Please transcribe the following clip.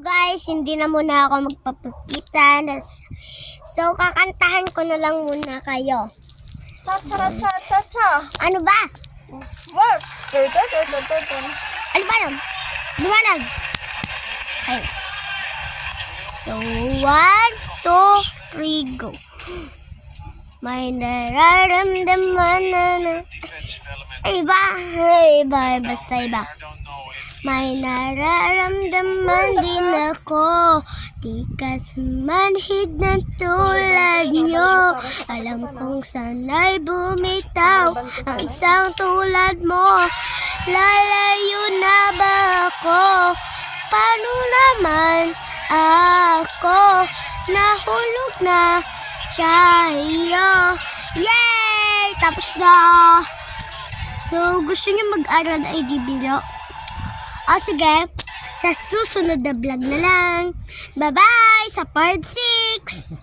Guys, hindi na muna ako magpapakita. So, kakantahan ko na lang muna kayo. Cha-cha-cha-cha-cha. Ano ba? What? Ano ba nun? Lumanag. Ayun. So, 1, 2, 3, go. May nararamdaman na iba, basta iba. May nararamdaman din ako, di ka manhid na tulad nyo. Alam kong sana'y bumitaw ang isang tulad mo. Lalayo na ba ako? Paano naman ako nahulog na sa iyo? Yay! Tapos na! So, gusto niyo mag-aral ay di bilo? O sige, sa susunod na vlog na lang. Bye-bye sa part 6!